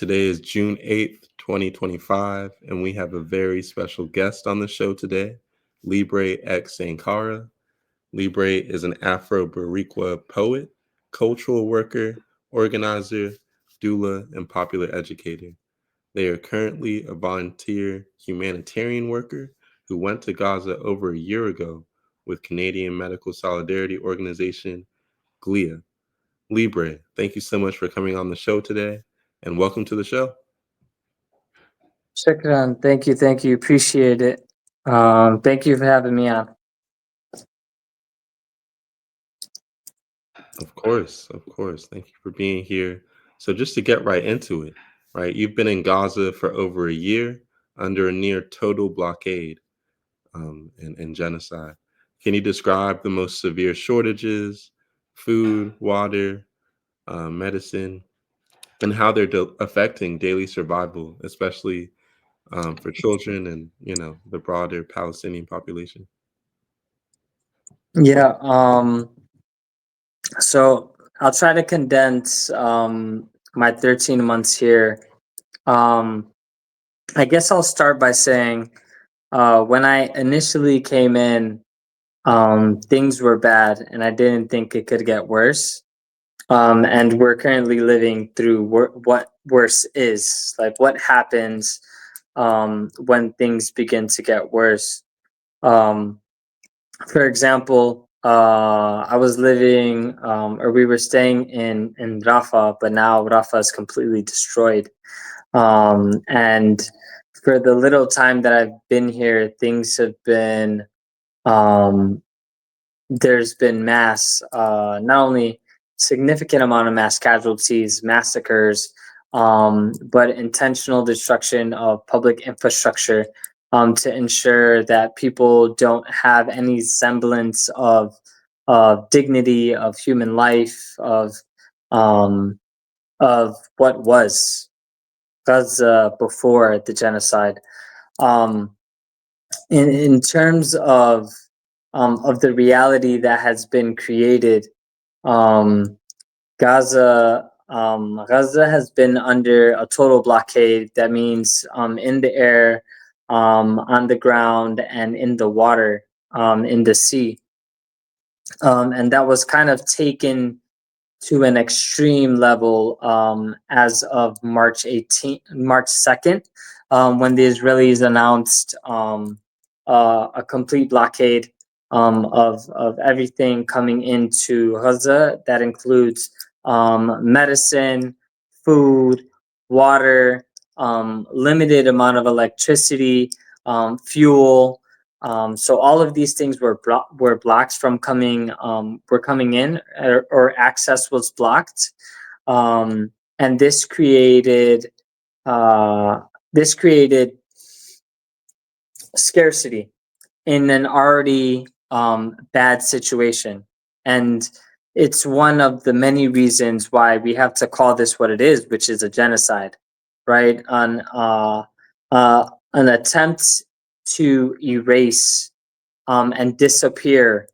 Today is June 8th, 2025, and we have a very special guest on the show today, Libre Sankara. Libre is an Afro-Boricua poet, cultural worker, organizer, doula, and popular educator. They are currently a volunteer humanitarian worker who went to Gaza over a year ago with Canadian medical solidarity organization GLIA. Libre, thank you so much for coming on the show today, and welcome to the show. Shukran. Thank you. Appreciate it. Thank you for having me on. Of course. Thank you for being here. So just to get right into it, right? You've been in Gaza for over a year under a near total blockade and genocide. Can you describe the most severe shortages, food, water, medicine, and how they're affecting daily survival, especially for children and, the broader Palestinian population? Yeah. So I'll try to condense my 13 months here. I guess I'll start by saying when I initially came in, things were bad, and I didn't think it could get worse. And we're currently living through what worse is, like what happens when things begin to get worse. For example, I was living, or we were staying in Rafah, but now Rafah is completely destroyed. And for the little time that I've been here, things have been, there's been not only significant amount of mass casualties, massacres, but intentional destruction of public infrastructure to ensure that people don't have any semblance of dignity, of human life, um, of what was Gaza before the genocide. Um, in terms of the reality that has been created, um, Gaza has been under a total blockade. That means in the air, on the ground, and in the water, in the sea. And that was kind of taken to an extreme level as of March 2nd, when the Israelis announced a complete blockade of everything coming into Gaza. That includes medicine, food, water, limited amount of electricity, fuel. So all of these things were blocked from coming in, or access was blocked, and this created scarcity in an already bad situation. And it's one of the many reasons why we have to call this what it is, which is a genocide, right? An attempt to erase and disappear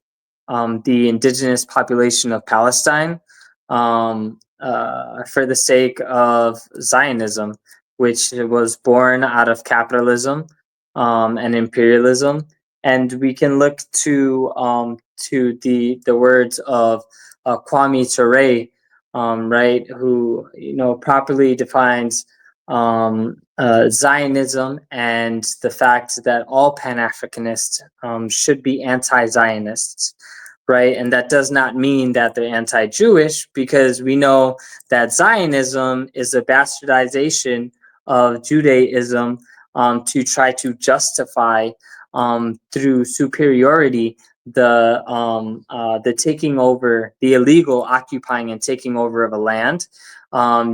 the indigenous population of Palestine for the sake of Zionism, which was born out of capitalism and imperialism. And we can look to the words of Kwame Ture, right, who properly defines Zionism and the fact that all Pan-Africanists should be anti-Zionists, right? And that does not mean that they're anti-Jewish, because we know that Zionism is a bastardization of Judaism to try to justify through superiority the taking over, the illegal occupying and taking over of a land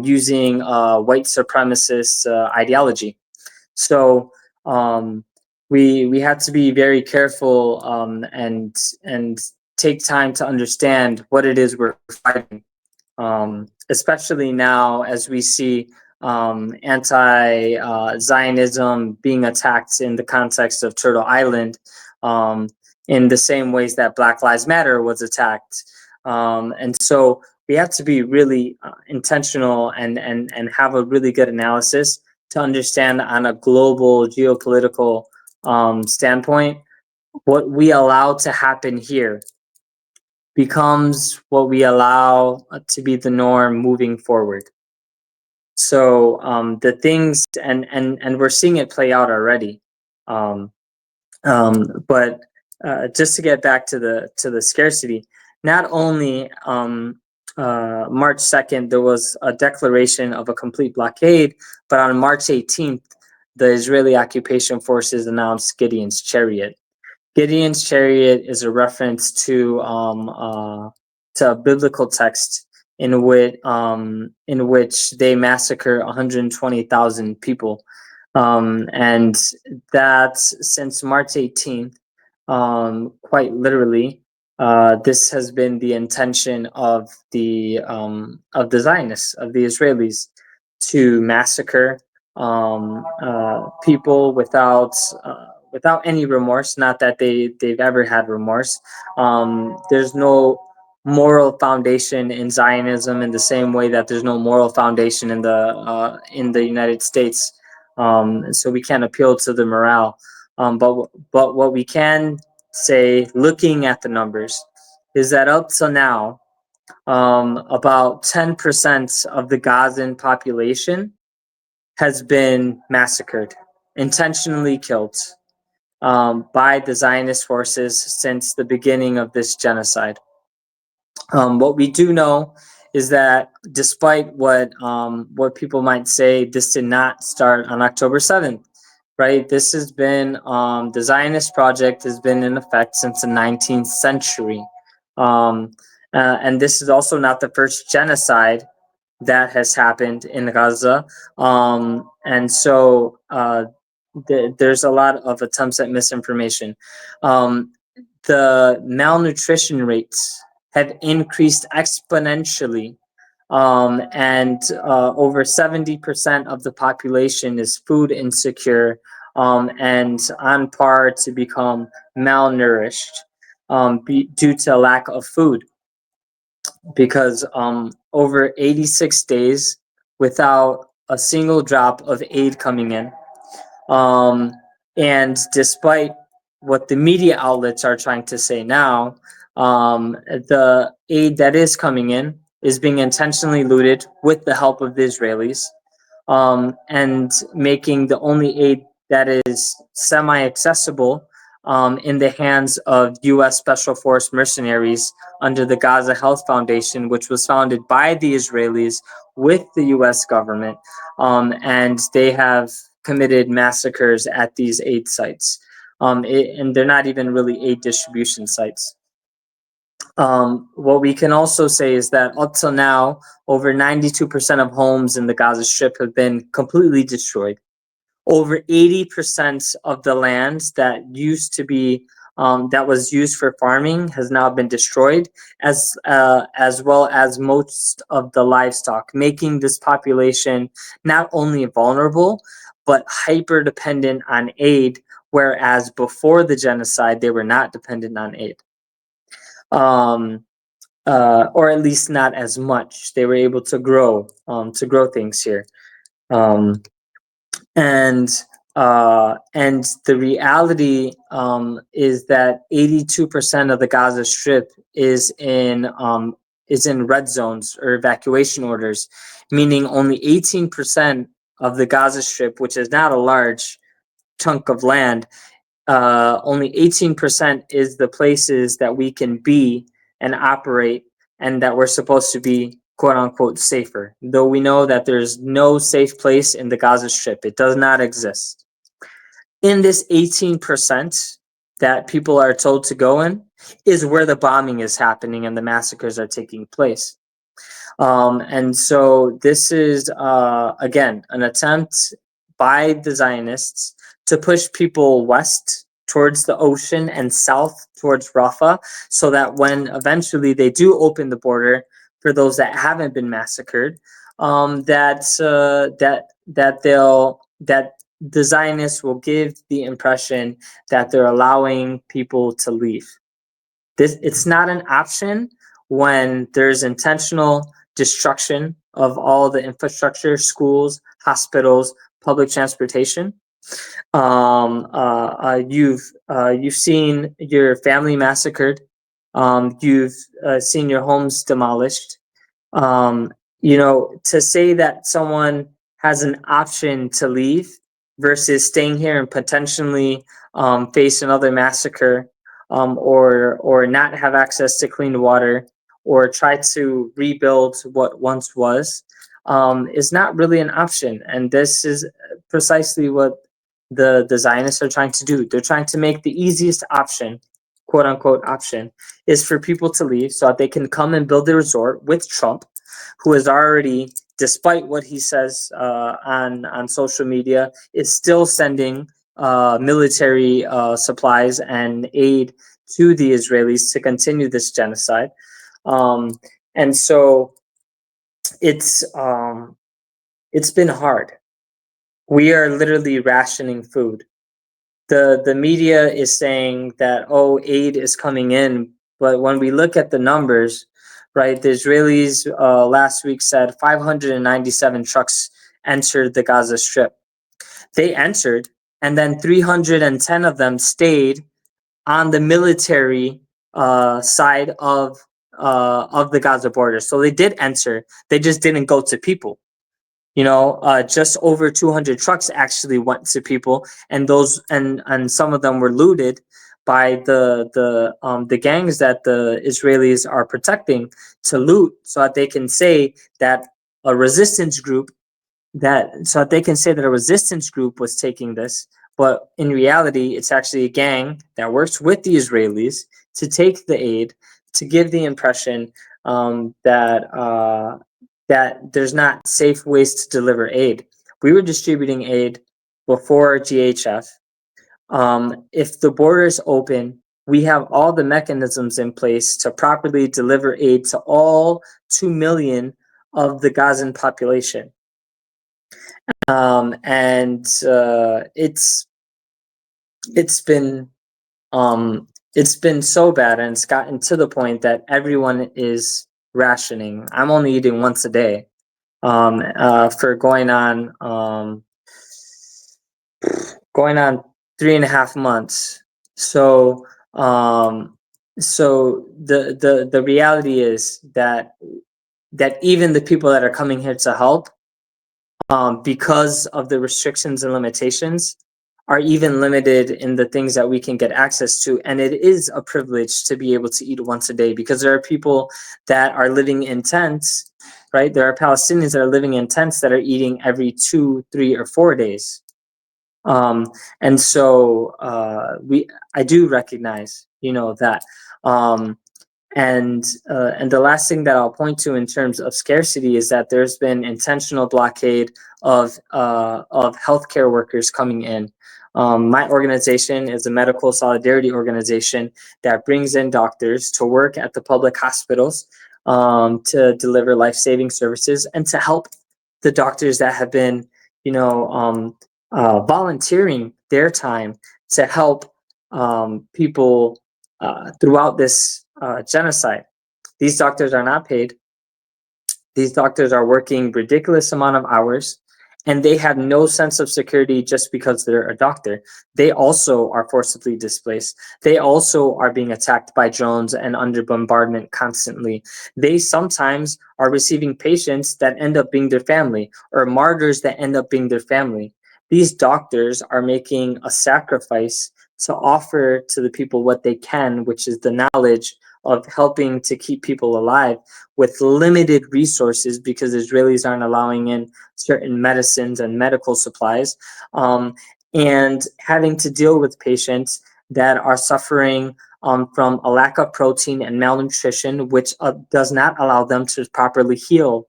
using white supremacist ideology. So we had to be very careful and take time to understand what it is we're fighting, especially now as we see anti-Zionism being attacked in the context of Turtle Island, in the same ways that Black Lives Matter was attacked. And so we have to be really intentional and have a really good analysis to understand on a global geopolitical standpoint what we allow to happen here becomes what we allow to be the norm moving forward. So the things and we're seeing it play out already. But just to get back to the scarcity, not only March 2nd there was a declaration of a complete blockade, but on March 18th the Israeli occupation forces announced Gideon's Chariot. Gideon's Chariot is a reference to a biblical text in which they massacre 120,000 people, and that since March 18th, quite literally, this has been the intention of the Zionists, of the Israelis, to massacre people without any remorse. Not that they've ever had remorse. There's no moral foundation in Zionism in the same way that there's no moral foundation in the United States. And so we can't appeal to the morale. But what we can say, looking at the numbers, is that up till now, about 10% of the Gazan population has been massacred, intentionally killed by the Zionist forces since the beginning of this genocide. What we do know is that despite what people might say, this did not start on October 7th, right? This has been, the Zionist project has been in effect since the 19th century. And this is also not the first genocide that has happened in Gaza. And so there's a lot of attempts at misinformation. The malnutrition rates have increased exponentially, and over 70% of the population is food insecure, and on par to become malnourished due to lack of food, because over 86 days without a single drop of aid coming in, and despite what the media outlets are trying to say now, the aid that is coming in is being intentionally looted with the help of the Israelis, and making the only aid that is semi-accessible in the hands of U.S. Special Force mercenaries under the Gaza Health Foundation, which was founded by the Israelis with the U.S. government, and they have committed massacres at these aid sites, and they're not even really aid distribution sites. What we can also say is that up till now, over 92% of homes in the Gaza Strip have been completely destroyed. Over 80% of the land that used to be that was used for farming has now been destroyed, as well as most of the livestock, making this population not only vulnerable but hyper dependent on aid, whereas before the genocide they were not dependent on aid, or at least not as much. They were able to grow things here. And the reality is that 82% of the Gaza Strip is in red zones or evacuation orders, meaning only 18% of the Gaza Strip, which is not a large chunk of land, only 18% is the places that we can be and operate, and that we're supposed to be quote unquote safer, though we know that there's no safe place in the Gaza Strip. It does not exist. In this 18% that people are told to go in is where the bombing is happening and the massacres are taking place. And so this is, again, an attempt by the Zionists to push people west towards the ocean and south towards Rafah, so that when eventually they do open the border for those that haven't been massacred, that the Zionists will give the impression that they're allowing people to leave. It's not an option when there's intentional destruction of all the infrastructure, schools, hospitals, public transportation. You've seen your family massacred. You've seen your homes demolished. Um, to say that someone has an option to leave versus staying here and potentially face another massacre, or not have access to clean water, or try to rebuild what once was, is not really an option. And this is precisely what the Zionists are trying to do. They're trying to make the easiest option, quote unquote option, is for people to leave so that they can come and build a resort with Trump, who is already, despite what he says on social media, is still sending military supplies and aid to the Israelis to continue this genocide. And so it's been hard. We are literally rationing food. The media is saying that, oh, aid is coming in, but when we look at the numbers, right, the Israelis last week said 597 trucks entered the Gaza Strip. They entered, and then 310 of them stayed on the military side of the Gaza border. So they did enter, they just didn't go to people. Just over 200 trucks actually went to people, and some of them were looted by the gangs that the Israelis are protecting to loot, so that they can say that a resistance group was taking this. But in reality, it's actually a gang that works with the Israelis to take the aid, to give the impression that there's not safe ways to deliver aid. We were distributing aid before GHF. If the borders open, we have all the mechanisms in place to properly deliver aid to all 2 million of the Gazan population. It's been so bad, and it's gotten to the point that everyone is rationing. I'm only eating once a day for going on 3.5 months. So the reality is that even the people that are coming here to help, because of the restrictions and limitations, are even limited in the things that we can get access to. And it is a privilege to be able to eat once a day, because there are people that are living in tents, right? There are Palestinians that are living in tents that are eating every 2, 3, or 4 days. And so I do recognize, that. And the last thing that I'll point to in terms of scarcity is that there's been intentional blockade of healthcare workers coming in. My organization is a medical solidarity organization that brings in doctors to work at the public hospitals to deliver life-saving services, and to help the doctors that have been, volunteering their time to help people throughout this genocide. These doctors are not paid. These doctors are working ridiculous amount of hours, and they have no sense of security just because they're a doctor. They also are forcibly displaced. They also are being attacked by drones and under bombardment constantly. They sometimes are receiving patients that end up being their family, or martyrs that end up being their family. These doctors are making a sacrifice to offer to the people what they can, which is the knowledge of helping to keep people alive with limited resources, because Israelis aren't allowing in certain medicines and medical supplies, and having to deal with patients that are suffering from a lack of protein and malnutrition, which does not allow them to properly heal.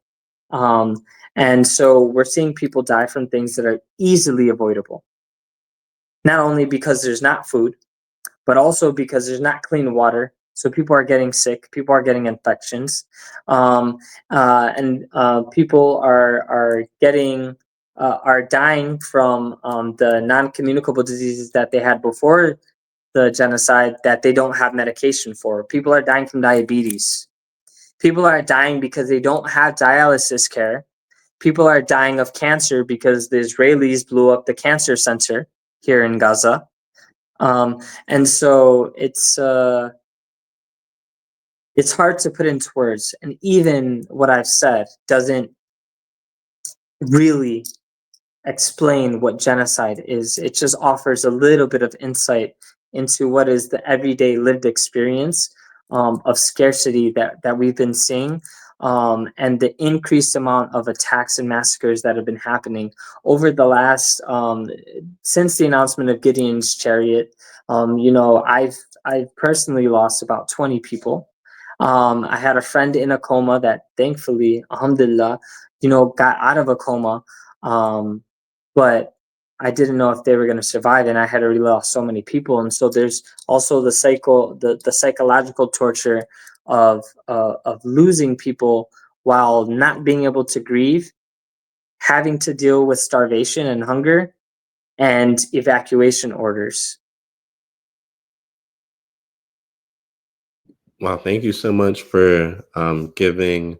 And so we're seeing people die from things that are easily avoidable, not only because there's not food, but also because there's not clean water. So people are getting sick, people are getting infections, and people are dying from the non-communicable diseases that they had before the genocide that they don't have medication for. People are dying from diabetes. People are dying because they don't have dialysis care. People are dying of cancer because the Israelis blew up the cancer center here in Gaza. And so it's hard to put into words. And even what I've said doesn't really explain what genocide is. It just offers a little bit of insight into what is the everyday lived experience of scarcity that we've been seeing, and the increased amount of attacks and massacres that have been happening over the last since the announcement of Gideon's Chariot. I've personally lost about 20 people. I had a friend in a coma that thankfully, alhamdulillah, got out of a coma. But I didn't know if they were going to survive, and I had already lost so many people. And so there's also the psychological torture of losing people while not being able to grieve, having to deal with starvation and hunger, and evacuation orders. Wow, thank you so much for giving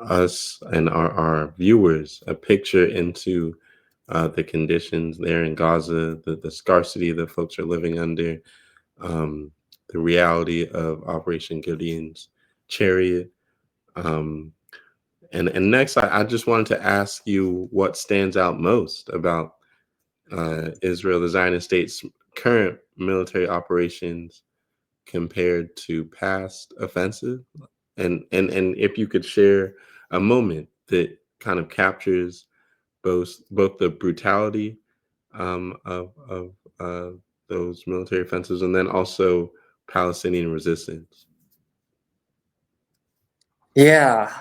us and our viewers a picture into the conditions there in Gaza, the scarcity that folks are living under, the reality of Operation Gideon's Chariot. And next, I just wanted to ask you what stands out most about Israel, the Zionist state's current military operations compared to past offensive, and if you could share a moment that kind of captures both the brutality of those military offensives and then also Palestinian resistance. Yeah.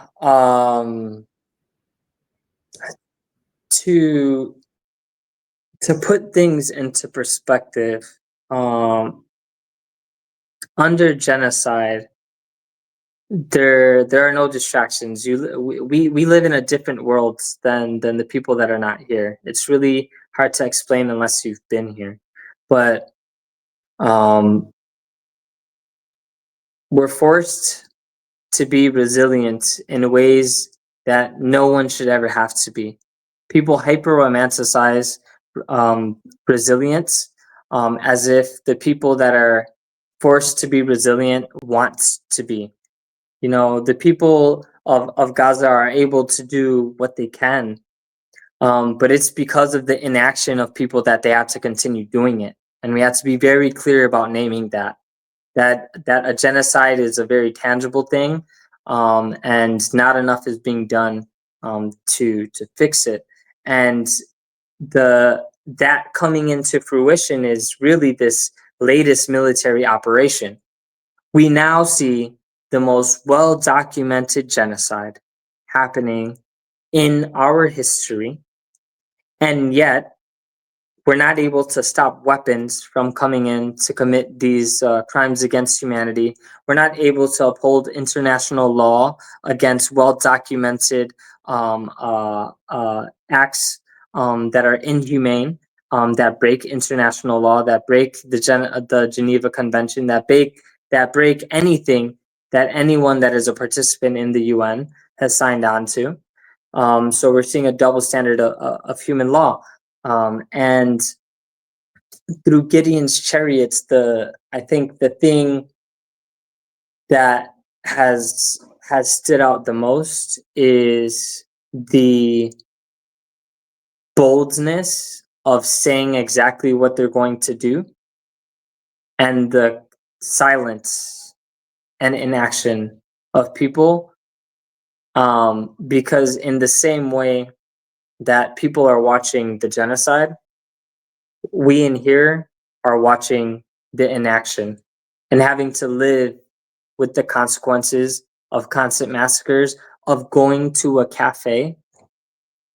To put things into perspective, under genocide, there are no distractions. We live in a different world than the people that are not here. It's really hard to explain unless you've been here. But we're forced to be resilient in ways that no one should ever have to be. People hyper romanticize resilience as if the people that are forced to be resilient want to be. The people of Gaza are able to do what they can, but it's because of the inaction of people that they have to continue doing it. And we have to be very clear about naming that a genocide is a very tangible thing, and not enough is being done to fix it. And that coming into fruition is really this latest military operation. We now see the most well-documented genocide happening in our history, and yet we're not able to stop weapons from coming in to commit these crimes against humanity. We're not able to uphold international law against well-documented acts that are inhumane, that break international law, that break the Geneva Convention, that break anything that anyone that is a participant in the UN has signed on to. So we're seeing a double standard of human law. And through Gideon's Chariots, I think the thing that has stood out the most is the boldness of saying exactly what they're going to do, and the silence and inaction of people, because in the same way that people are watching the genocide, we in here are watching the inaction and having to live with the consequences of constant massacres, of going to a cafe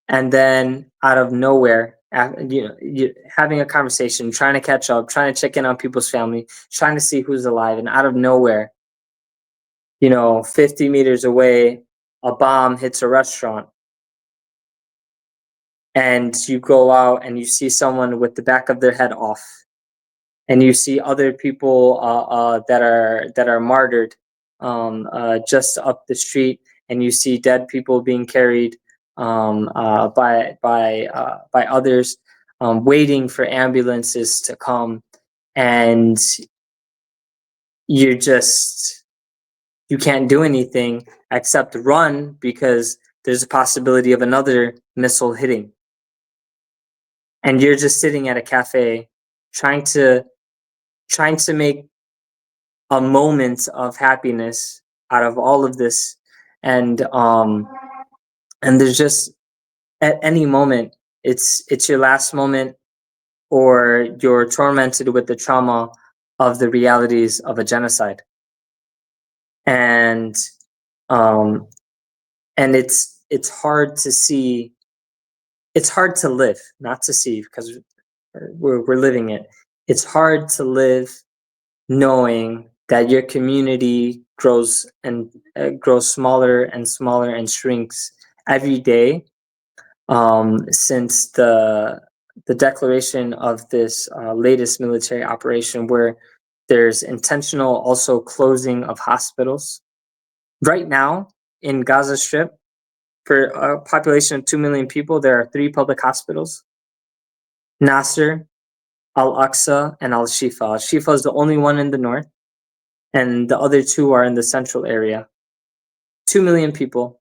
and then out of nowhere, having a conversation, trying to catch up, trying to check in on people's family, trying to see who's alive, and out of nowhere, 50 meters away, a bomb hits a restaurant. And you go out and you see someone with the back of their head off, and you see other people that are martyred, just up the street, and you see dead people being carried by others, waiting for ambulances to come, and you can't do anything except run because there's a possibility of another missile hitting. And you're just sitting at a cafe trying to make a moment of happiness out of all of this. And there's just, at any moment, it's your last moment, or you're tormented with the trauma of the realities of a genocide. And it's hard to see. It's hard to live, not to see, because we're living it. It's hard to live knowing that your community grows and grows smaller and smaller and shrinks every day, since the declaration of this latest military operation, where there's intentional also closing of hospitals. Right now in Gaza Strip, for a population of 2 million people, there are 3 public hospitals: Nasser, Al-Aqsa, and Al-Shifa. Al-Shifa is the only one in the north, and the other 2 are in the central area. 2 million people,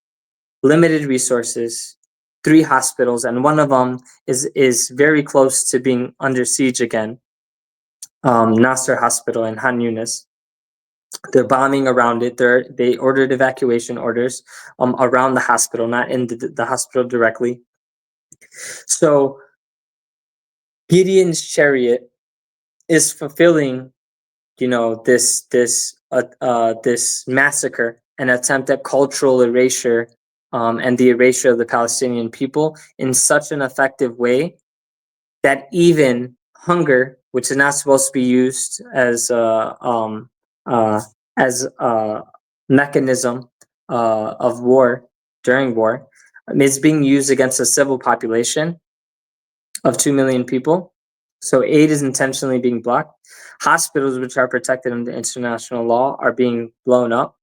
limited resources, 3 hospitals, and one of them is very close to being under siege again. Nasser Hospital in Han Yunis. They're bombing around it. They ordered evacuation orders around the hospital, not in the hospital directly. So Gideon's chariot is fulfilling, this massacre, an attempt at cultural erasure, and the erasure of the Palestinian people in such an effective way that even hunger, which is not supposed to be used as a mechanism of war during war, is being used against a civil population of 2 million people. So aid is intentionally being blocked. Hospitals, which are protected under international law, are being blown up.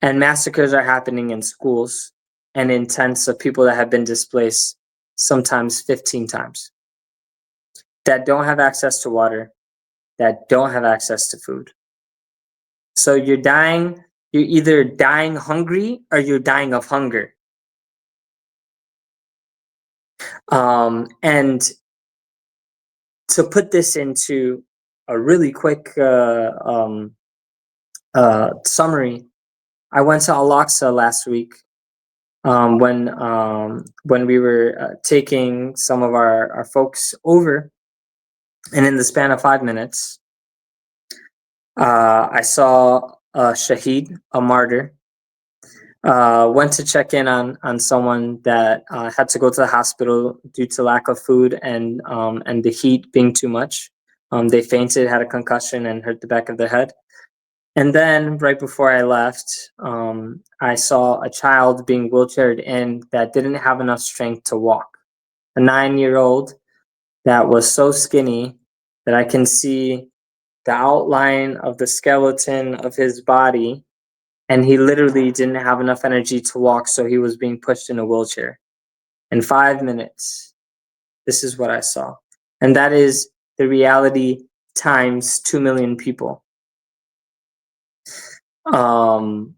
And massacres are happening in schools and in tents of people that have been displaced, sometimes 15 times, that don't have access to water, that don't have access to food. So you're either dying hungry or you're dying of hunger. And to put this into a really quick summary, I went to Al-Aqsa last week, when we were taking some of our folks over, and in the span of 5 minutes, I saw a shaheed, a martyr. Went to check in on someone that had to go to the hospital due to lack of food and the heat being too much. They fainted, had a concussion, and hurt the back of their head. And then right before I left, I saw a child being wheelchaired in that didn't have enough strength to walk. A 9-year-old that was so skinny that I can see the outline of the skeleton of his body, and he literally didn't have enough energy to walk, so he was being pushed in a wheelchair. In 5 minutes, this is what I saw. And that is the reality times 2 million people. And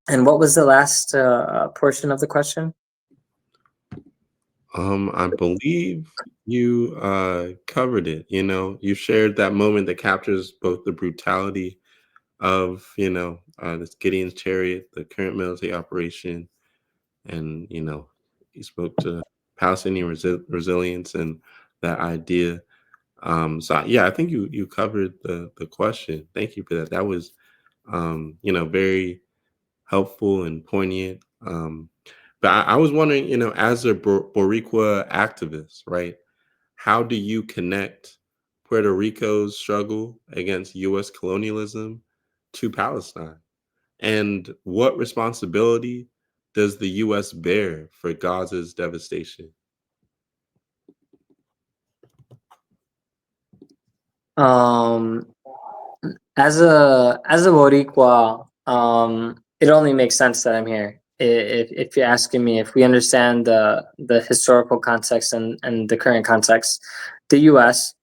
what was the last portion of the question? I believe you covered it. You shared that moment that captures both the brutality of, this Gideon's chariot, the current military operation, and, you spoke to Palestinian resilience and that idea. So yeah, I think you covered the question. Thank you for that. That was, very helpful and poignant. But I was wondering, as a Boricua activist, right? How do you connect Puerto Rico's struggle against U.S. colonialism to Palestine? And what responsibility does the U.S. bear for Gaza's devastation? As a Boricua, it only makes sense that I'm here. If you're asking me, if we understand the historical context and the current context, the U.S.,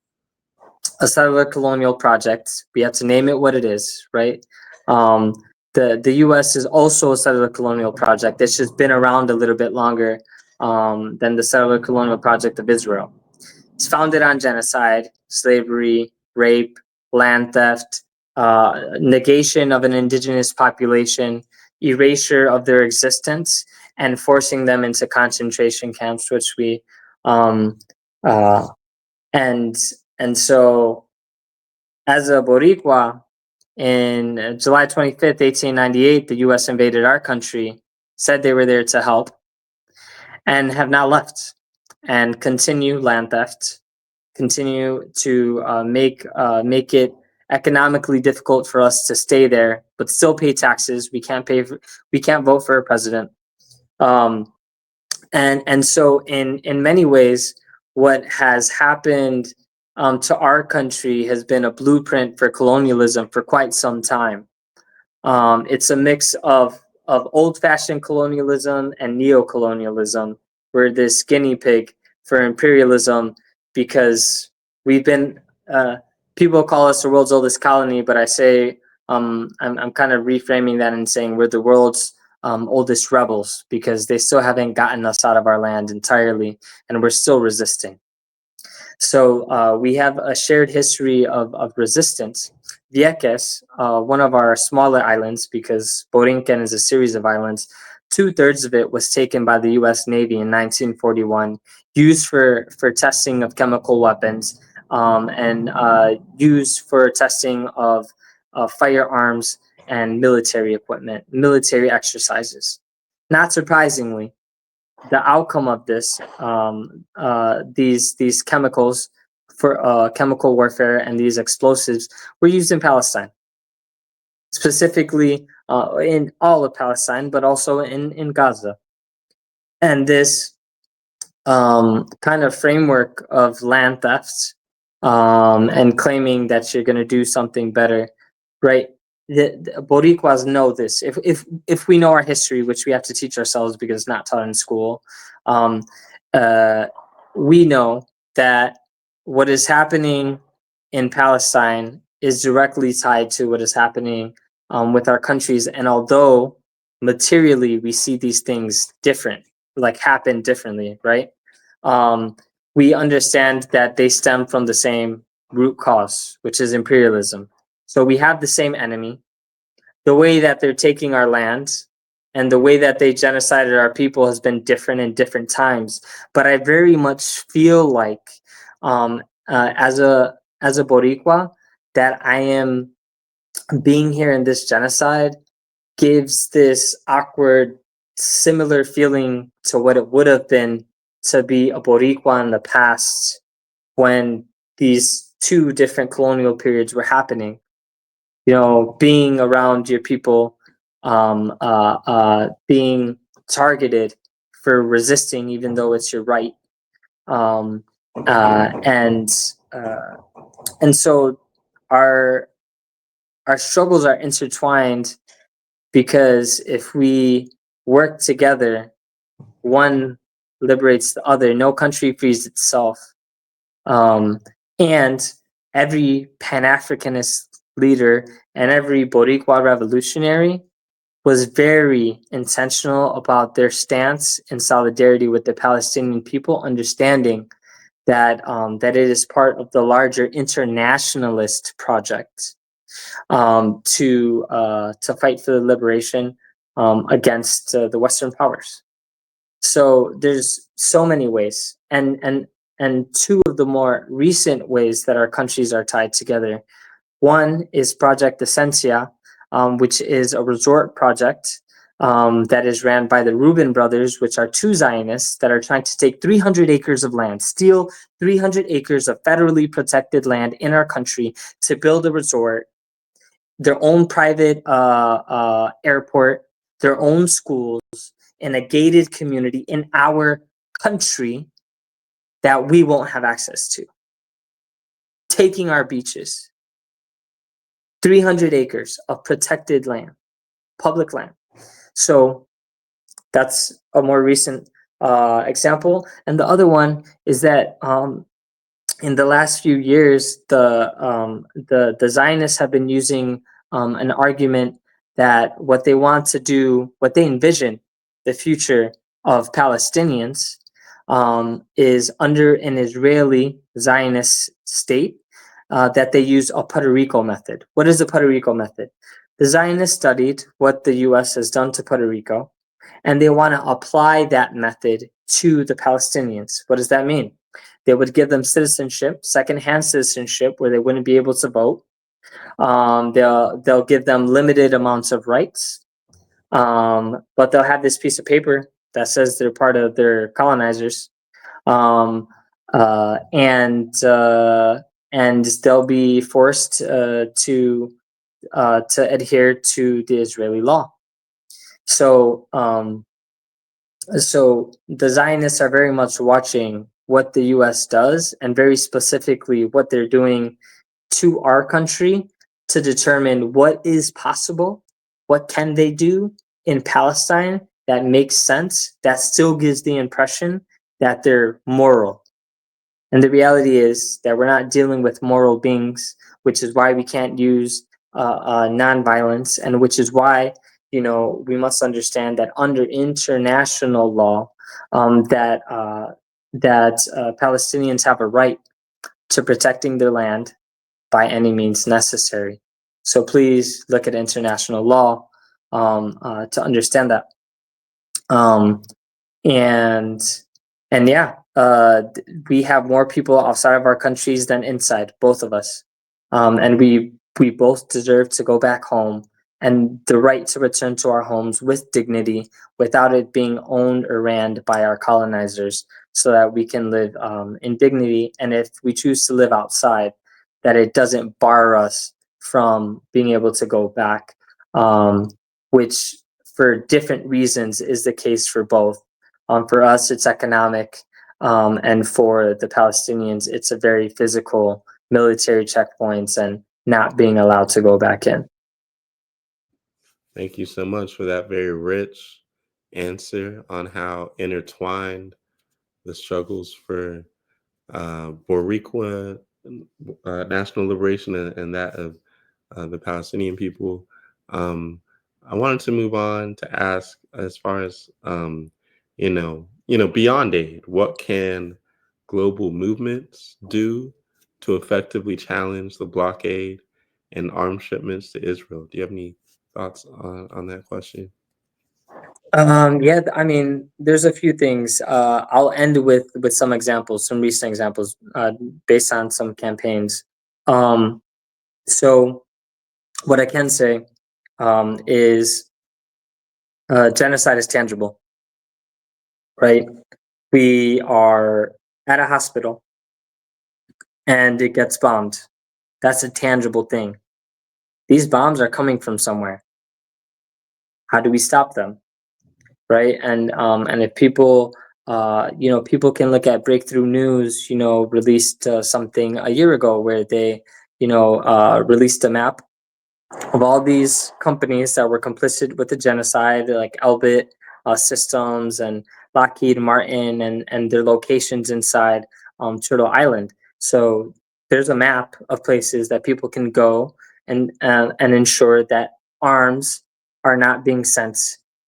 a settler colonial project, we have to name it what it is, right? The U.S. is also a settler colonial project. It's just been around a little bit longer than the settler colonial project of Israel. It's founded on genocide, slavery, rape, land theft, negation of an indigenous population, erasure of their existence, and forcing them into concentration camps, which we uh, and so as a Boricua, in July 25th, 1898, the U.S. invaded our country, said they were there to help, and have now left and continue land theft, continue to make it economically difficult for us to stay there, but still pay taxes. We can't vote for a president. And so in many ways, what has happened to our country has been a blueprint for colonialism for quite some time. It's a mix of old-fashioned colonialism and neo-colonialism. We're this guinea pig for imperialism because we've been people call us the world's oldest colony, but I say I'm kind of reframing that and saying we're the world's oldest rebels because they still haven't gotten us out of our land entirely, and we're still resisting. So we have a shared history of resistance. Vieques, one of our smaller islands, because Borinquen is a series of islands, 2/3 of it was taken by the U.S. Navy in 1941, used for testing of chemical weapons, and used for testing of firearms and military equipment, military exercises. Not surprisingly, the outcome of this, these chemicals for chemical warfare and these explosives were used in Palestine, specifically in all of Palestine, but also in Gaza. And this kind of framework of land theft and claiming that you're going to do something better, right? The Boricuas know this. If we know our history, which we have to teach ourselves because it's not taught in school, we know that what is happening in Palestine is directly tied to what is happening with our countries. And although materially we see these things different, like happen differently, right? We understand that they stem from the same root cause, which is imperialism. So we have the same enemy. The way that they're taking our land and the way that they genocided our people has been different in different times. But I very much feel like as a Boricua, that I am being here in this genocide gives this awkward, similar feeling to what it would have been to be a Boricua in the past when these two different colonial periods were happening. You know, being around your people, being targeted for resisting, even though it's your right. And so our struggles are intertwined because if we work together, one liberates the other. No country frees itself. And every Pan-Africanist leader and every Boricua revolutionary was very intentional about their stance in solidarity with the Palestinian people, understanding that that it is part of the larger internationalist project to fight for the liberation against the Western powers. So there's so many ways, and two of the more recent ways that our countries are tied together. One is Project Essentia, which is a resort project that is ran by the Rubin brothers, which are two Zionists that are trying to take 300 acres of land, steal 300 acres of federally protected land in our country to build a resort, their own private airport, their own schools, in a gated community in our country that we won't have access to. Taking our beaches, 300 acres of protected land. public land. So that's a more recent example. And the other one is that in the last few years, the Zionists have been using an argument that what they want to do, what they envision the future of Palestinians is under an Israeli Zionist state, that they use a Puerto Rico method. What is the Puerto Rico method? The Zionists studied what the U.S. has done to Puerto Rico, and they want to apply that method to the Palestinians. What does that mean? They would give them citizenship, secondhand citizenship, where they wouldn't be able to vote. They'll give them limited amounts of rights, but they'll have this piece of paper that says they're part of their colonizers, um, and they'll be forced to adhere to the Israeli law. So the Zionists are very much watching what the U.S. does, and very specifically what they're doing to our country, to determine what is possible, what can they do in Palestine that makes sense, that still gives the impression that they're moral. And the reality is that we're not dealing with moral beings, which is why we can't use nonviolence, and which is why, we must understand that under international law, that Palestinians have a right to protecting their land by any means necessary. So please look at international law to understand that. And yeah, we have more people outside of our countries than inside, both of us. And we both deserve to go back home, and the right to return to our homes with dignity, without it being owned or ran by our colonizers, so that we can live in dignity. And if we choose to live outside, that it doesn't bar us from being able to go back, which for different reasons is the case for both. For us, it's economic, and for the Palestinians, it's a very physical military checkpoints and not being allowed to go back in. Thank you so much for that very rich answer on how intertwined the struggles for Boricua national liberation and that of the Palestinian people. I wanted to move on to ask, as far as beyond aid, what can global movements do to effectively challenge the blockade and arms shipments to Israel? Do you have any thoughts on that question? Yeah, I mean, there's a few things. I'll end with some examples, some recent examples, based on some campaigns. So what I can say is genocide is tangible, right? We are at a hospital and it gets bombed. That's a tangible thing. These bombs are coming from somewhere. How do we stop them? Right? And if people, people can look at Breakthrough News, released something a year ago where they, released a map of all these companies that were complicit with the genocide, like Elbit Systems and Lockheed Martin, and their locations inside Turtle Island. So there's a map of places that people can go and ensure that arms are not being sent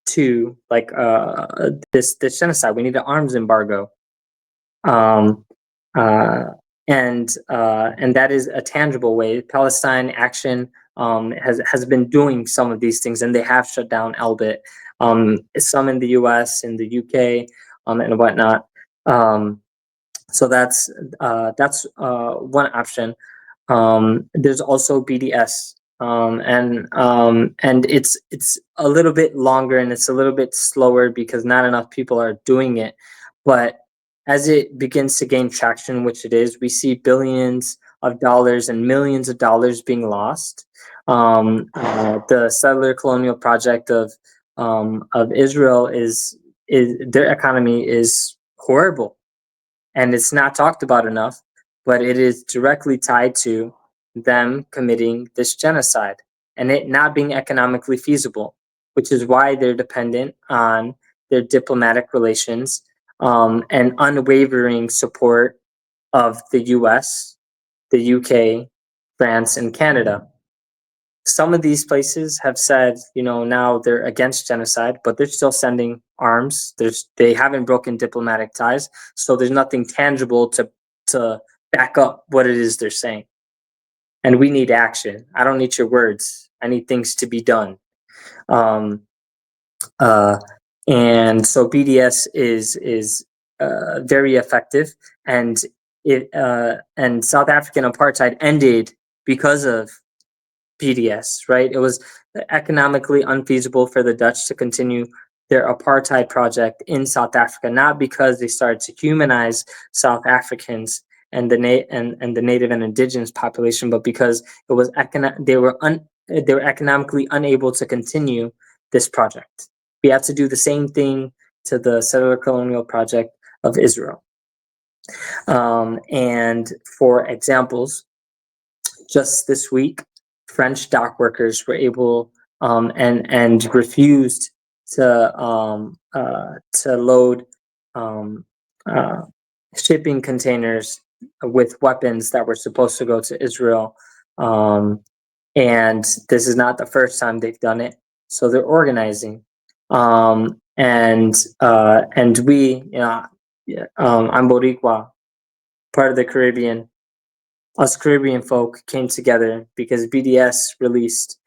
to, like, this genocide. We need an arms embargo. And that is a tangible way. Palestine Action has been doing some of these things, and they have shut down Elbit. Some in the U.S., in the U.K., and whatnot. So that's one option. There's also BDS, and it's a little bit longer and it's a little bit slower because not enough people are doing it. But as it begins to gain traction, which it is, we see billions of dollars and millions of dollars being lost. The settler colonial project of Israel is their economy is horrible, and it's not talked about enough, but it is directly tied to them committing this genocide and it not being economically feasible. which is why they're dependent on their diplomatic relations and unwavering support of the US, the UK, France, and Canada. Some of these places have said, now they're against genocide, but they're still sending arms. They haven't broken diplomatic ties, so there's nothing tangible to back up what it is they're saying. And we need action. I don't need your words. I need things to be done. And so BDS is very effective, and South African apartheid ended because of BDS, right? It was economically unfeasible for the Dutch to continue their apartheid project in South Africa, not because they started to humanize South Africans and the native and indigenous population, but because it was they were economically unable to continue this project. We have to do the same thing to the settler colonial project of Israel. And for examples, just this week, French dock workers were able and refused to load shipping containers with weapons that were supposed to go to Israel. And this is not the first time they've done it. So they're organizing. And we, I'm Boricua, part of the Caribbean. Us Caribbean folk came together because BDS released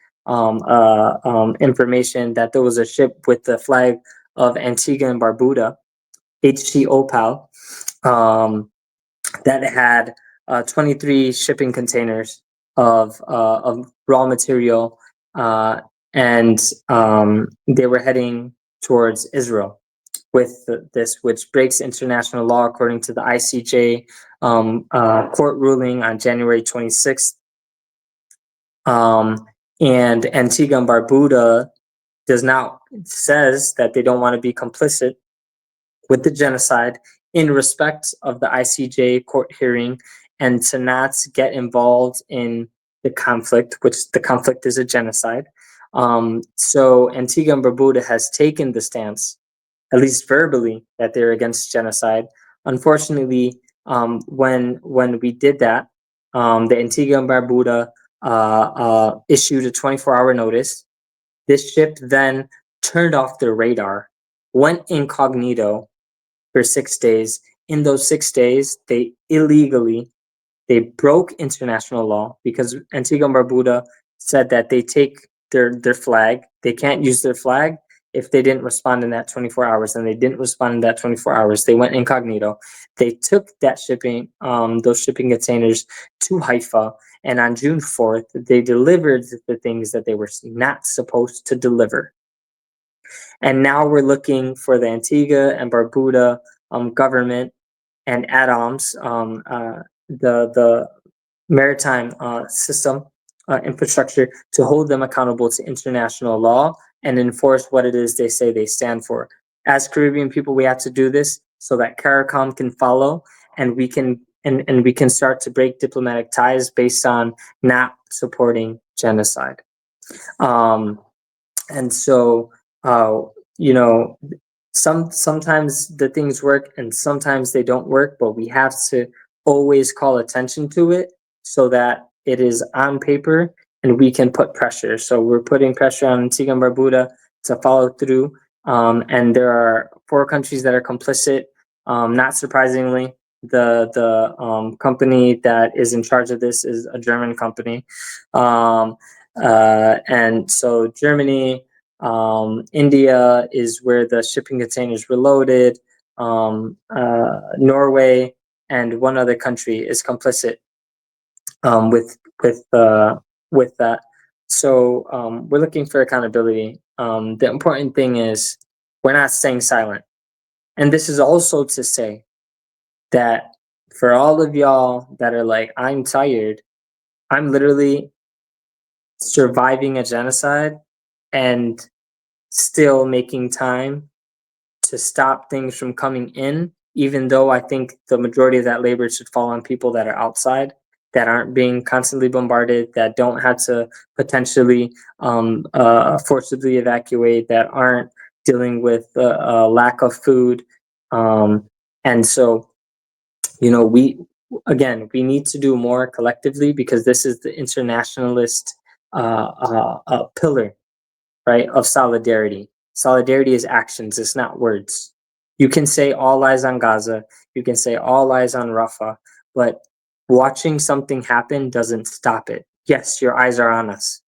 information that there was a ship with the flag of Antigua and Barbuda, HC Opal, that had 23 shipping containers of raw material, and they were heading towards Israel with this, which breaks international law according to the ICJ court ruling on January 26th. And Antigua and Barbuda says that they don't want to be complicit with the genocide in respect of the ICJ court hearing, and to not get involved in the conflict, which the conflict is a genocide. So Antigua and Barbuda has taken the stance, at least verbally, that they're against genocide. Unfortunately, when we did that, the Antigua and Barbuda issued a 24-hour notice. This ship then turned off their radar, went incognito for 6 days. In those 6 days, they broke international law because Antigua and Barbuda said that they take their flag. They can't use their flag if they didn't respond in that 24 hours, and they didn't respond in that 24 hours. They went incognito. They took that those shipping containers to Haifa, and on June 4th, they delivered the things that they were not supposed to deliver. And now we're looking for the Antigua and Barbuda government and ADOMS, the maritime system infrastructure, to hold them accountable to international law and enforce what it is they say they stand for. As Caribbean people, we have to do this so that CARICOM can follow, and we can start to break diplomatic ties based on not supporting genocide. And so, sometimes the things work and sometimes they don't work, but we have to always call attention to it so that it is on paper and we can put pressure. So we're putting pressure on Antigua and Barbuda to follow through. And there are 4 countries that are complicit. Not surprisingly, the company that is in charge of this is a German company. And so Germany, India is where the shipping containers were loaded. Norway and one other country is complicit with that. So we're looking for accountability. The important thing is we're not staying silent. And this is also to say that for all of y'all that are like, I'm tired, I'm literally surviving a genocide and still making time to stop things from coming in, even though I think the majority of that labor should fall on people that are outside. that aren't being constantly bombarded, that don't have to potentially forcibly evacuate, that aren't dealing with a lack of food. And so, we need to do more collectively, because this is the internationalist pillar, right, of solidarity. Solidarity is actions, it's not words. You can say all eyes on Gaza, you can say all eyes on Rafah, but watching something happen doesn't stop it. Yes, your eyes are on us,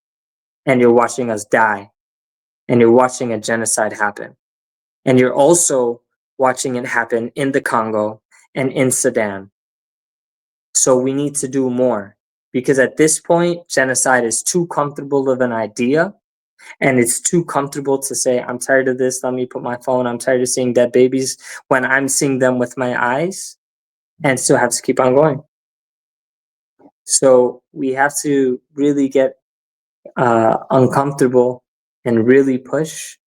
and you're watching us die, and you're watching a genocide happen. And you're also watching it happen in the Congo and in Sudan. So we need to do more, because at this point, genocide is too comfortable of an idea, and it's too comfortable to say, I'm tired of this, let me put my phone, I'm tired of seeing dead babies, when I'm seeing them with my eyes and still have to keep on going. So we have to really get uncomfortable and really push,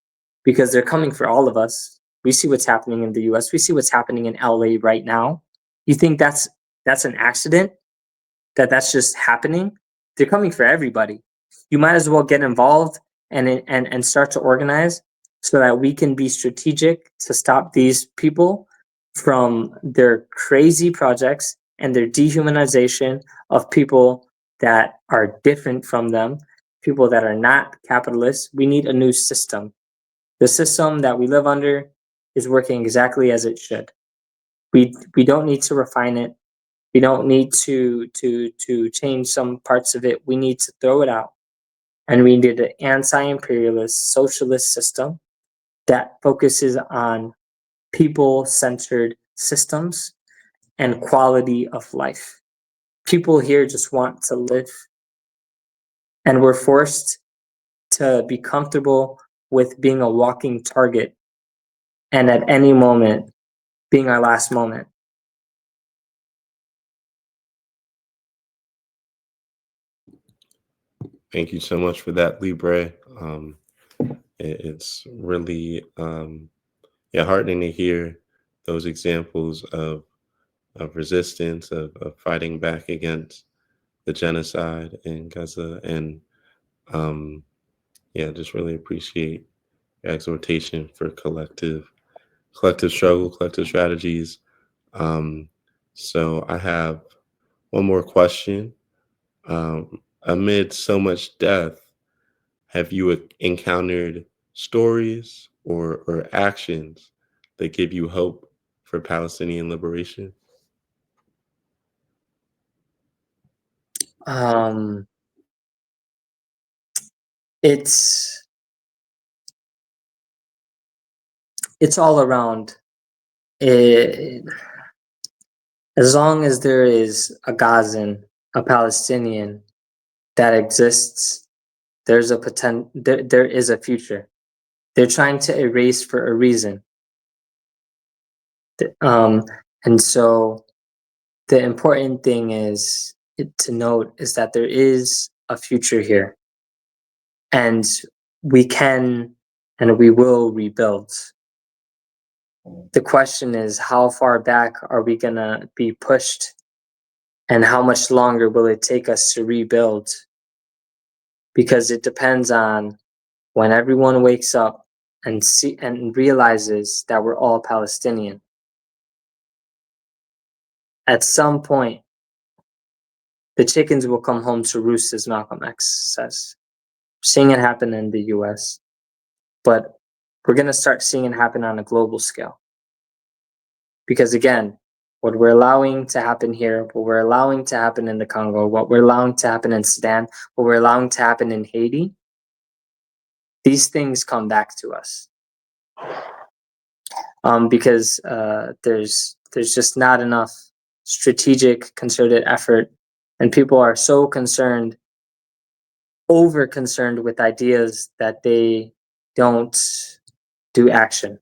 because they're coming for all of us. We see what's happening in the US, we see what's happening in LA right now. You think that's an accident? That's just happening? They're coming for everybody. You might as well get involved and start to organize, so that we can be strategic to stop these people from their crazy projects and their dehumanization of people that are different from them, people that are not capitalists. We need a new system. The system that we live under is working exactly as it should. We don't need to refine it. We don't need to change some parts of it. We need to throw it out. And we need an anti-imperialist socialist system that focuses on people-centered systems and quality of life. People here just want to live, and we're forced to be comfortable with being a walking target, and at any moment being our last moment. Thank you so much for that, Libre. It's really heartening to hear those examples of resistance, of fighting back against the genocide in Gaza, and just really appreciate your exhortation for collective struggle, collective strategies. So I have one more question. Amid so much death, have you encountered stories or actions that give you hope for Palestinian liberation? It's all around. As long as there is a Gazan, a Palestinian that exists, there's a there is a future. They're trying to erase for a reason. And so the important thing to note is that there is a future here, and we can and we will rebuild. The question is, how far back are we gonna be pushed, and how much longer will it take us to rebuild? Because it depends on when everyone wakes up and realizes that we're all Palestinian. At some point, the chickens will come home to roost, as Malcolm X says. We're seeing it happen in the US, but we're going to start seeing it happen on a global scale. Because again, what we're allowing to happen here, what we're allowing to happen in the Congo, what we're allowing to happen in Sudan, what we're allowing to happen in Haiti, these things come back to us. Because there's just not enough strategic, concerted effort, and people are so over concerned with ideas that they don't do action.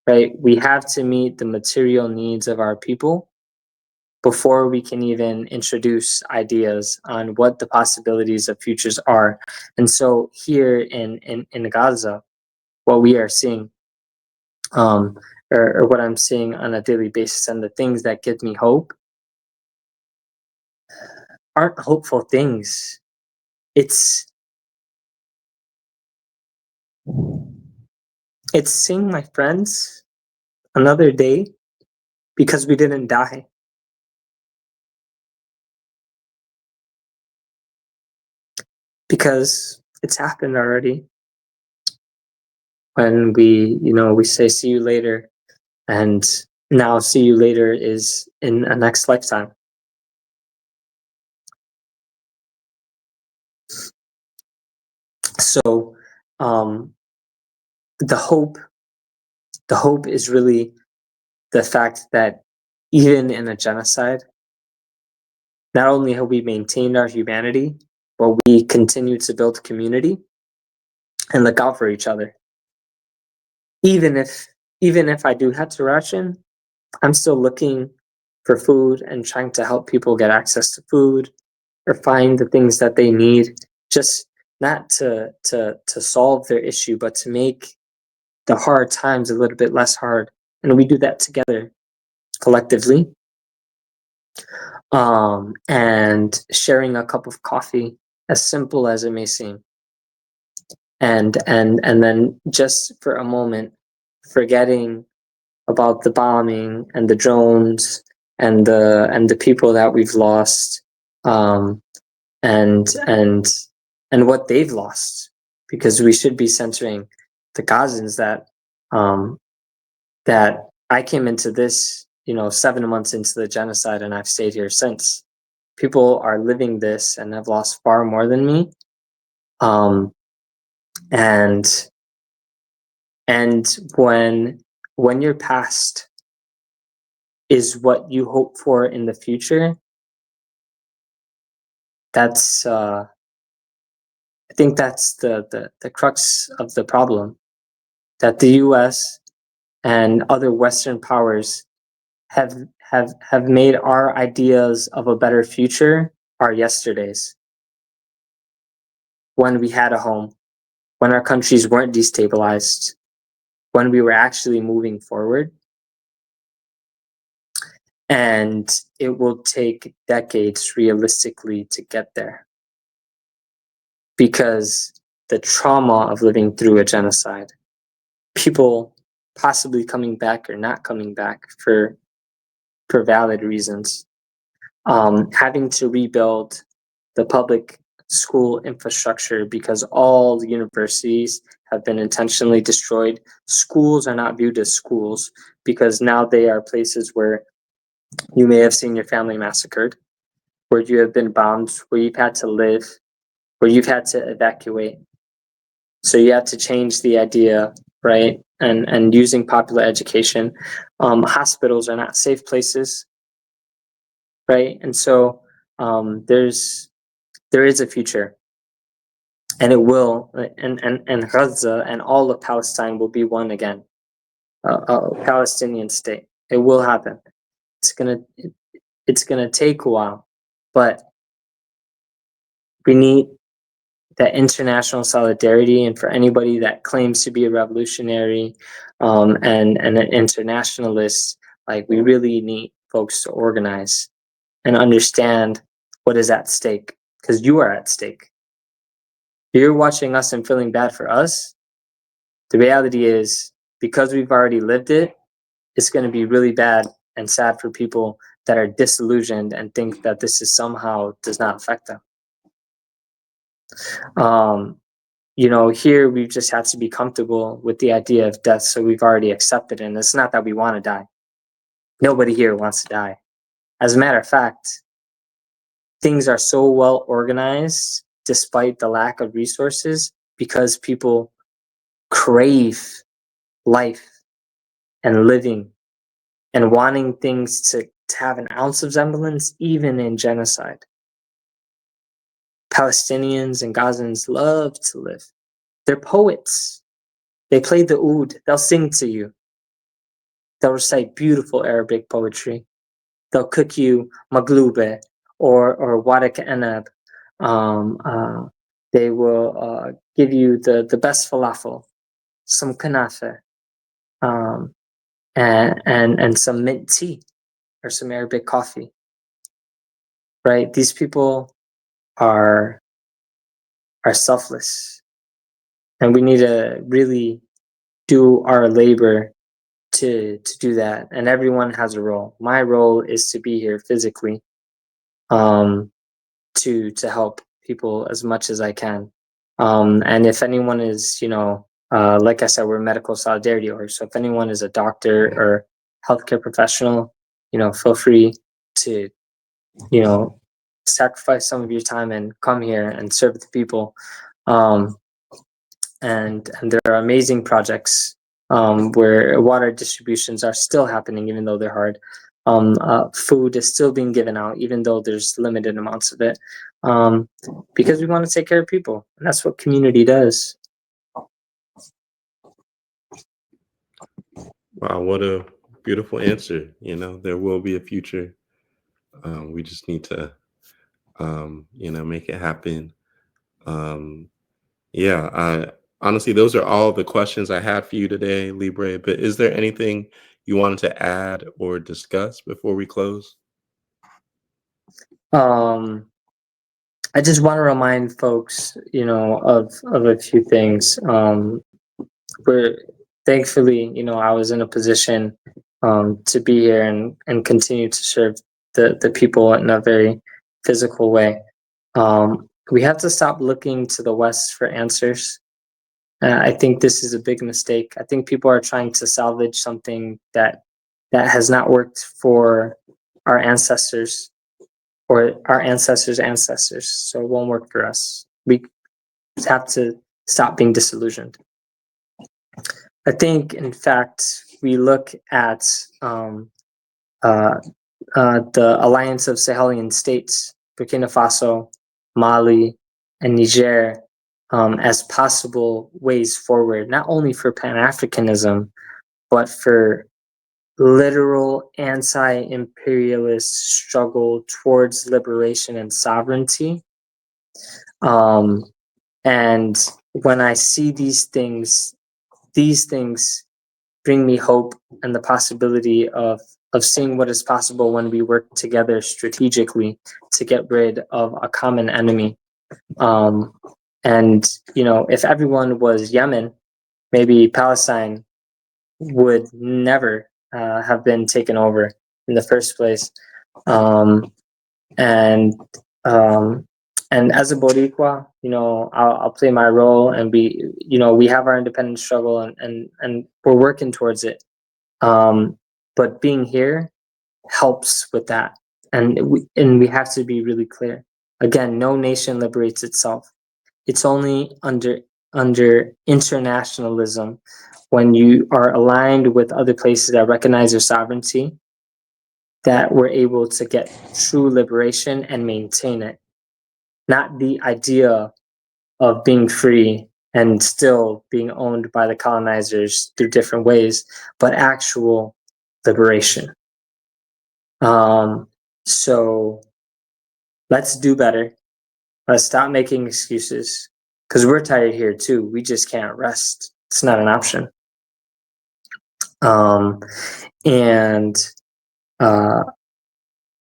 Right? We have to meet the material needs of our people before we can even introduce ideas on what the possibilities of futures are. And so here in Gaza, what we are seeing, or what I'm seeing on a daily basis, and the things that give me hope, aren't hopeful things. It's seeing my friends another day because we didn't die. Because it's happened already. When we say see you later, and now see you later is in a next lifetime. So the hope is really the fact that even in a genocide, not only have we maintained our humanity, but we continue to build community and look out for each other. Even if I do have to ration, I'm still looking for food and trying to help people get access to food or find the things that they need, just not to solve their issue, but to make the hard times a little bit less hard. And we do that together, collectively. And sharing a cup of coffee, as simple as it may seem. And then just for a moment, forgetting about the bombing and the drones and the people that we've lost, and what they've lost, because we should be centering the Gazans that I came into this 7 months into the genocide, and I've stayed here since. People are living this and have lost far more than me, and when your past is what you hope for in the future, that's I think that's the crux of the problem, that the US and other Western powers have made our ideas of a better future our yesterdays. When we had a home, when our countries weren't destabilized, when we were actually moving forward. And it will take decades realistically to get there, because the trauma of living through a genocide, people possibly coming back or not coming back for valid reasons, having to rebuild the public school infrastructure because all the universities have been intentionally destroyed. Schools are not viewed as schools because now they are places where you may have seen your family massacred, where you have been bombed, where you've had to live, where you've had to evacuate. So you have to change the idea, right? And using popular education. Hospitals are not safe places, right? And so there is a future, and it will, and Gaza and all of Palestine will be one again, a Palestinian state. It will happen. It's gonna take a while, but we need that international solidarity. And for anybody that claims to be a revolutionary and an internationalist, like, we really need folks to organize and understand what is at stake, because you are at stake. You're watching us and feeling bad for us. The reality is, because we've already lived it, it's going to be really bad and sad for people that are disillusioned and think that this is somehow does not affect them. Here we just have to be comfortable with the idea of death, so we've already accepted it. And it's not that we want to die. Nobody here wants to die. As a matter of fact, things are so well organized despite the lack of resources, because people crave life and living and wanting things to have an ounce of semblance, even in genocide. Palestinians and Gazans love to live. They're poets. They play the oud. They'll sing to you. They'll recite beautiful Arabic poetry. They'll cook you maglube or warak anab. They will give you the best falafel, some kanafe, and some mint tea or some Arabic coffee. right? These people are selfless, and we need to really do our labor to do that. And everyone has a role. My role is to be here physically, to help people as much as I can. And if anyone is, like I said, we're medical solidarity org. So if anyone is a doctor or healthcare professional, feel free to, sacrifice some of your time and come here and serve the people. And there are amazing projects where water distributions are still happening, even though they're hard. Food is still being given out, even though there's limited amounts of it, because we want to take care of people, and that's what community does. Wow, what a beautiful answer. There will be a future. We just need to, make it happen. Honestly, those are all the questions I had for you today, Libre. But is there anything you wanted to add or discuss before we close? I just want to remind folks, of a few things. We're thankfully, I was in a position to be here and continue to serve the people in a very physical way. We have to stop looking to the West for answers. I think this is a big mistake. I think people are trying to salvage something that has not worked for our ancestors or our ancestors' ancestors, so it won't work for us. We have to stop being disillusioned. I think, in fact, we look at the alliance of Sahelian states, Burkina Faso, Mali, and Niger, as possible ways forward, not only for Pan-Africanism, but for literal anti-imperialist struggle towards liberation and sovereignty. And when I see these things bring me hope and the possibility of seeing what is possible when we work together strategically to get rid of a common enemy. And, if everyone was Yemen, maybe Palestine would never have been taken over in the first place. And as a Boricua, I'll play my role, and we have our independent struggle, and we're working towards it. But being here helps with that, and we have to be really clear. Again, no nation liberates itself. It's only under internationalism, when you are aligned with other places that recognize your sovereignty, that we're able to get true liberation and maintain it. Not the idea of being free and still being owned by the colonizers through different ways, but actual liberation. So let's do better. Let's stop making excuses, because we're tired here too. We just can't rest. It's not an option.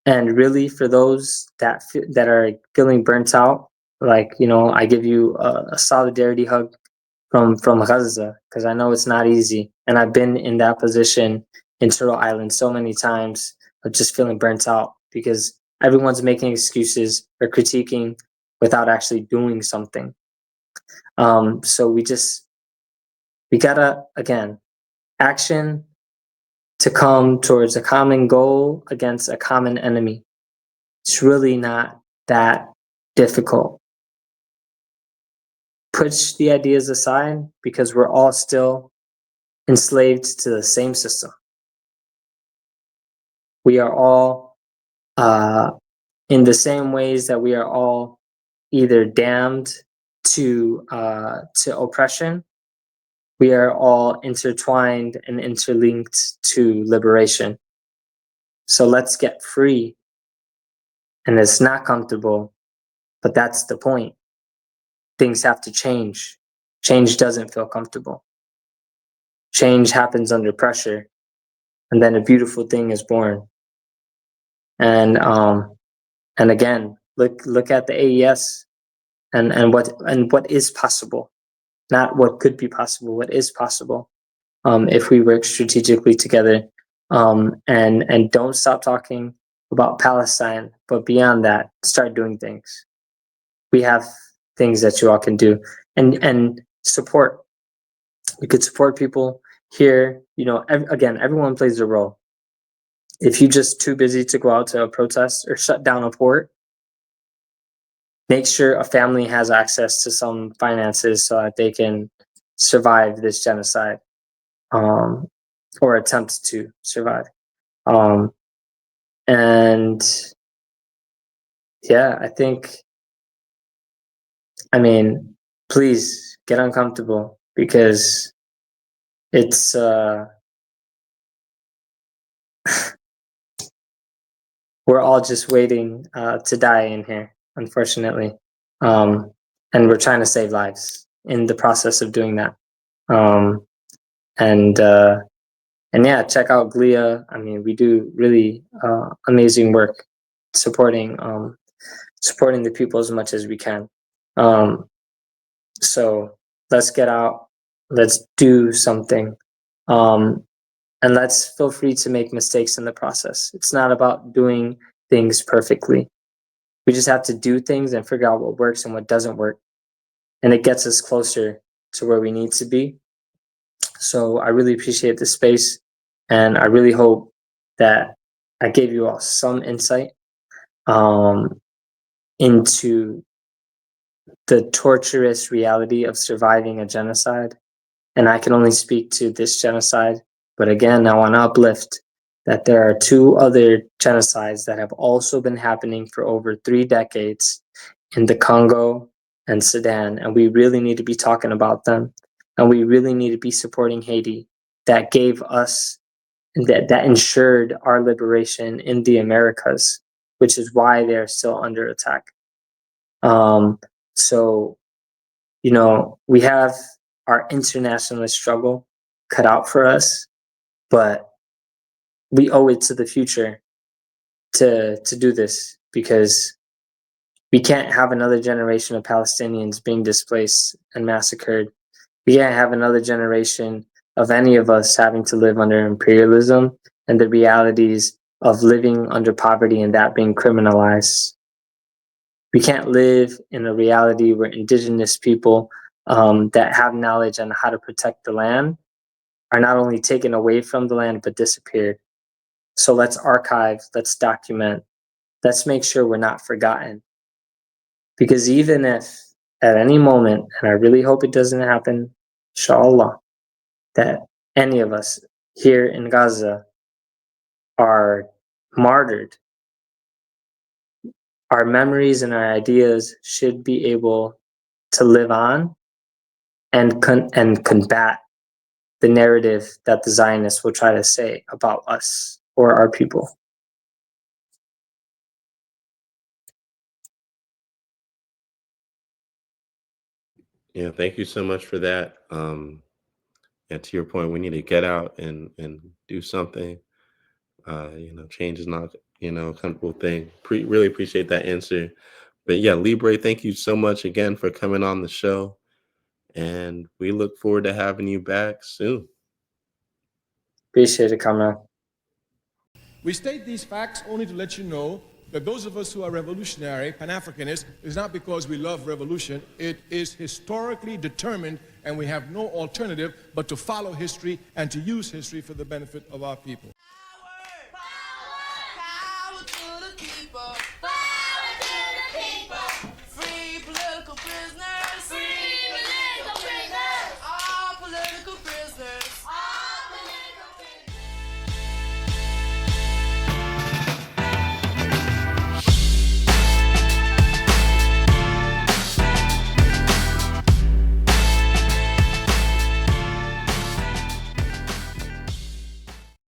And really, for those that are feeling burnt out, I give you a solidarity hug from Gaza, because I know it's not easy, and I've been in that position in Turtle Island so many times of just feeling burnt out because everyone's making excuses or critiquing without actually doing something. So we gotta, again, action to come towards a common goal against a common enemy. It's really not that difficult. Push the ideas aside, because we're all still enslaved to the same system. We are all in the same ways that we are all either damned to oppression. We are all intertwined and interlinked to liberation. So let's get free. And it's not comfortable, but that's the point. Things have to change. Change doesn't feel comfortable. Change happens under pressure, and then a beautiful thing is born. And And again, look at the AES and what is possible, not what could be possible, what is possible, if we work strategically together, and don't stop talking about Palestine, but beyond that, start doing things. We have things that you all can do, and support. You could support people here. You know, again, everyone plays a role. If you're just too busy to go out to a protest or shut down a port, make sure a family has access to some finances so that they can survive this genocide, or attempt to survive. And yeah, I mean, please get uncomfortable, because it's we're all just waiting to die in here, unfortunately, and we're trying to save lives in the process of doing that. And yeah, check out GLIA. I mean, we do really amazing work supporting the people as much as we can. So let's get out, let's do something, and let's feel free to make mistakes in the process. It's not about doing things perfectly. We just have to do things and figure out what works and what doesn't work, and it gets us closer to where we need to be. So I really appreciate this space, and I really hope that I gave you all some insight into the torturous reality of surviving a genocide. And I can only speak to this genocide. But again, I want to uplift that there are 2 other genocides that have also been happening for over 3 decades in the Congo and Sudan. And we really need to be talking about them. And we really need to be supporting Haiti, that gave us, that ensured our liberation in the Americas, which is why they're still under attack. So, you know, we have our internationalist struggle cut out for us, but we owe it to the future to do this, because we can't have another generation of Palestinians being displaced and massacred. We can't have another generation of any of us having to live under imperialism and the realities of living under poverty and that being criminalized. We can't live in a reality where indigenous people that have knowledge on how to protect the land are not only taken away from the land, but disappeared. So let's archive, let's document, let's make sure we're not forgotten. Because even if at any moment, and I really hope it doesn't happen, inshallah, that any of us here in Gaza are martyred, our memories and our ideas should be able to live on and combat the narrative that the Zionists will try to say about us or our people. Yeah, thank you so much for that. And to your point, we need to get out and do something. Change is not, a comfortable thing. Really appreciate that answer. But yeah, Libre, thank you so much again for coming on the show. And we look forward to having you back soon. Appreciate it, Kamran. We state these facts only to let you know that those of us who are revolutionary, Pan-Africanists, is not because we love revolution. It is historically determined, and we have no alternative but to follow history and to use history for the benefit of our people.